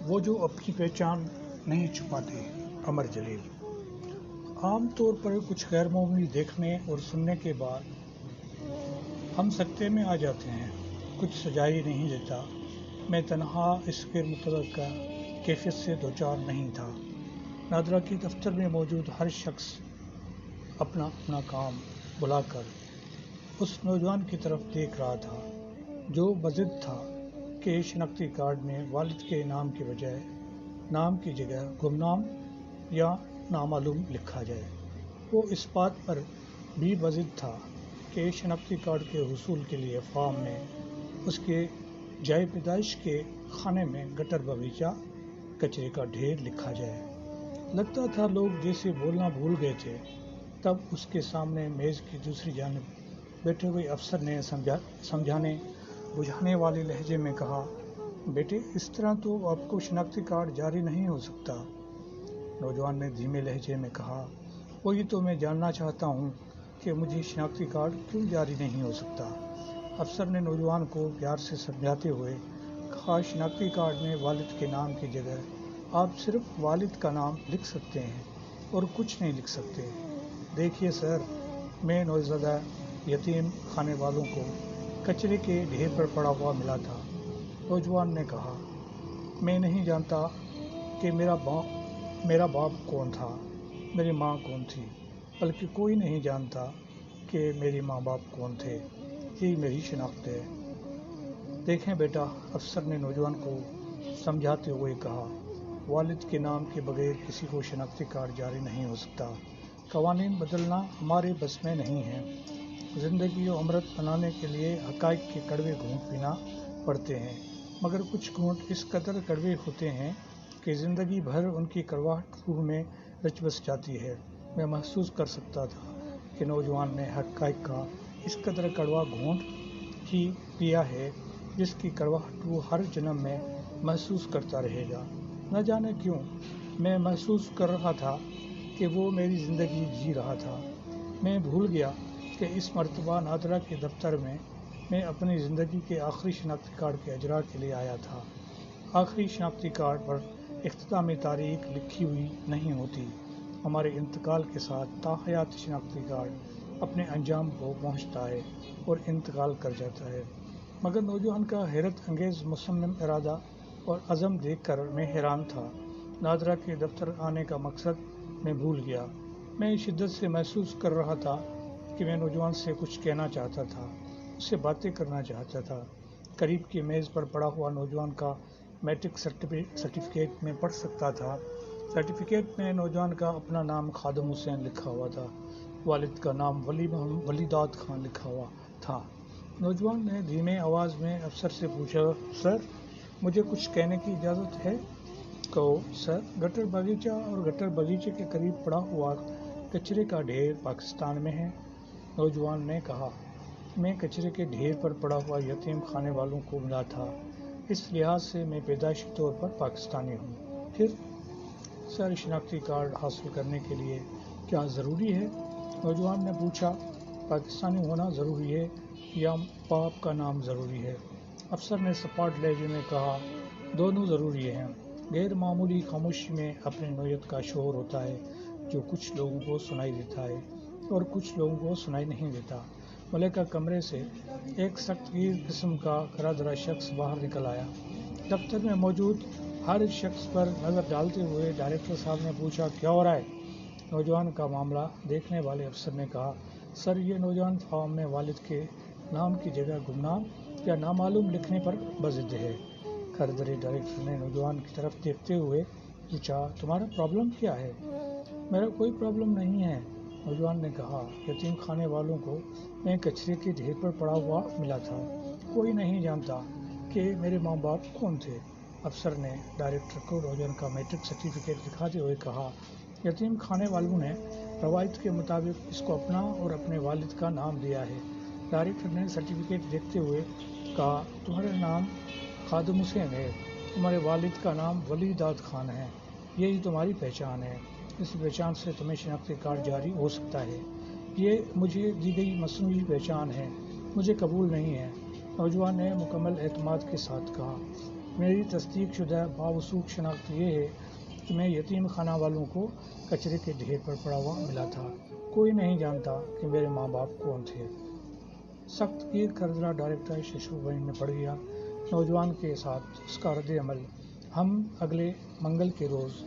وہ جو اپنی پہچان نہیں چھپاتے۔ عمر جلیل۔ عام طور پر کچھ غیر معمولی دیکھنے اور سننے کے بعد ہم سکتے میں آ جاتے ہیں۔ کچھ سجائی نہیں دیتا۔ میں تنہا اس غیر متوقع کیفیت سے دوچار نہیں تھا۔ نادرہ کے دفتر میں موجود ہر شخص اپنا اپنا کام بلا کر اس نوجوان کی طرف دیکھ رہا تھا جو بضد تھا کہ شناختی کارڈ میں والد کے نام کے بجائے نام کی جگہ گمنام یا نامعلوم لکھا جائے۔ وہ اس بات پر بھی بضد تھا کہ شناختی کارڈ کے حصول کے لیے فارم میں اس کے جائے پیدائش کے خانے میں گٹر باغیچہ کچرے کا ڈھیر لکھا جائے۔ لگتا تھا لوگ جیسے بولنا بھول گئے تھے۔ تب اس کے سامنے میز کی دوسری جانب بیٹھے ہوئے افسر نے سمجھانے بجھانے والے لہجے میں کہا، بیٹے اس طرح تو آپ کو شناختی کارڈ جاری نہیں ہو سکتا۔ نوجوان نے دھیمے لہجے میں کہا، وہی تو میں جاننا چاہتا ہوں کہ مجھے شناختی کارڈ کیوں جاری نہیں ہو سکتا۔ افسر نے نوجوان کو پیار سے سمجھاتے ہوئے کہا، شناختی کارڈ میں والد کے نام کی جگہ آپ صرف والد کا نام لکھ سکتے ہیں اور کچھ نہیں لکھ سکتے۔ دیکھیے سر، میں نوزائیدہ یتیم خانے والوں کو کچرے کے ڈھیر پر پڑا ہوا ملا تھا۔ نوجوان نے کہا، میں نہیں جانتا کہ میرا باپ کون تھا، میری ماں کون تھی، بلکہ کوئی نہیں جانتا کہ میری ماں باپ کون تھے۔ یہی میری شناخت ہے۔ دیکھیں بیٹا، افسر نے نوجوان کو سمجھاتے ہوئے کہا، والد کے نام کے بغیر کسی کو شناختی کارڈ جاری نہیں ہو سکتا۔ قوانین بدلنا ہمارے بس میں نہیں ہے۔ زندگی و امرت بنانے کے لیے حقائق کے کڑوے گھونٹ پینا پڑتے ہیں، مگر کچھ گھونٹ اس قدر کڑوے ہوتے ہیں کہ زندگی بھر ان کی کڑواہٹ روح میں رچ بس جاتی ہے۔ میں محسوس کر سکتا تھا کہ نوجوان نے حقائق کا اس قدر کڑوا گھونٹ ہی پیا ہے جس کی کڑواہٹ وہ ہر جنم میں محسوس کرتا رہے گا۔ نہ جانے کیوں میں محسوس کر رہا تھا کہ وہ میری زندگی جی رہا تھا۔ میں بھول گیا کہ اس مرتبہ نادرہ کے دفتر میں اپنی زندگی کے آخری شناختی کارڈ کے اجراء کے لیے آیا تھا۔ آخری شناختی کارڈ پر اختتامی تاریخ لکھی ہوئی نہیں ہوتی۔ ہمارے انتقال کے ساتھ تاحیات شناختی کارڈ اپنے انجام کو پہنچتا ہے اور انتقال کر جاتا ہے۔ مگر نوجوان کا حیرت انگیز مصمم ارادہ اور عزم دیکھ کر میں حیران تھا۔ نادرہ کے دفتر آنے کا مقصد میں بھول گیا۔ میں شدت سے محسوس کر رہا تھا کہ میں نوجوان سے کچھ کہنا چاہتا تھا، اس سے باتیں کرنا چاہتا تھا۔ قریب کی میز پر پڑا ہوا نوجوان کا میٹرک سرٹیفکیٹ میں پڑھ سکتا تھا۔ سرٹیفکیٹ میں نوجوان کا اپنا نام خادم حسین لکھا ہوا تھا، والد کا نام ولی داد خان لکھا ہوا تھا۔ نوجوان نے دھیمے آواز میں افسر سے پوچھا، سر مجھے کچھ کہنے کی اجازت ہے؟ کہو سر۔ گٹر باغیچہ اور گٹر باغیچے کے قریب پڑا ہوا کچرے کا ڈھیر پاکستان میں ہے۔ نوجوان نے کہا، میں کچرے کے ڈھیر پر پڑا ہوا یتیم خانے والوں کو ملا تھا، اس لحاظ سے میں پیدائشی طور پر پاکستانی ہوں۔ پھر سر شناختی کارڈ حاصل کرنے کے لیے کیا ضروری ہے؟ نوجوان نے پوچھا، پاکستانی ہونا ضروری ہے یا باپ کا نام ضروری ہے؟ افسر نے سپاٹ لہجے میں کہا، دونوں ضروری ہیں۔ غیر معمولی خاموشی میں اپنی نوعیت کا شور ہوتا ہے جو کچھ لوگوں کو سنائی دیتا ہے اور کچھ لوگوں کو سنائی نہیں دیتا۔ ملکہ کمرے سے ایک سخت گیر قسم کا کرا دھرا شخص باہر نکل آیا۔ دفتر میں موجود ہر شخص پر نظر ڈالتے ہوئے ڈائریکٹر صاحب نے پوچھا، کیا ہو رہا ہے؟ نوجوان کا معاملہ دیکھنے والے افسر نے کہا، سر یہ نوجوان فارم میں والد کے نام کی جگہ گمنام یا نامعلوم لکھنے پر بضد ہے۔ کردرے ڈائریکٹر نے نوجوان کی طرف دیکھتے ہوئے پوچھا، تمہارا پرابلم کیا ہے؟ میرا کوئی پرابلم نہیں ہے، نوجوان نے کہا، یتیم خانے والوں کو میں کچرے کے ڈھیر پر پڑا ہوا ملا تھا، کوئی نہیں جانتا کہ میرے ماں باپ کون تھے۔ افسر نے ڈائریکٹر کو نوجوان کا میٹرک سرٹیفکیٹ دکھاتے ہوئے کہا، یتیم خانے والوں نے روایت کے مطابق اس کو اپنا اور اپنے والد کا نام دیا ہے۔ ڈائریکٹر نے سرٹیفکیٹ دیکھتے ہوئے کہا، تمہارا نام خادم حسین ہے، تمہارے والد کا نام ولی داد خان ہے، یہی تمہاری پہچان ہے، اس پہچان سے تمہیں شناختی کارڈ جاری ہو سکتا ہے۔ یہ مجھے دی گئی مصنوعی پہچان ہے، مجھے قبول نہیں ہے، نوجوان نے مکمل اعتماد کے ساتھ کہا۔ میری تصدیق شدہ باوثوق شناخت یہ ہے کہ میں یتیم خانہ والوں کو کچرے کے ڈھیر پر پڑا ہوا ملا تھا۔ کوئی نہیں جانتا کہ میرے ماں باپ کون تھے۔ سخت گیر کردہ ڈائریکٹر ششو بین میں پڑ گیا۔ نوجوان کے ساتھ اس کا رد عمل ہم اگلے منگل کے روز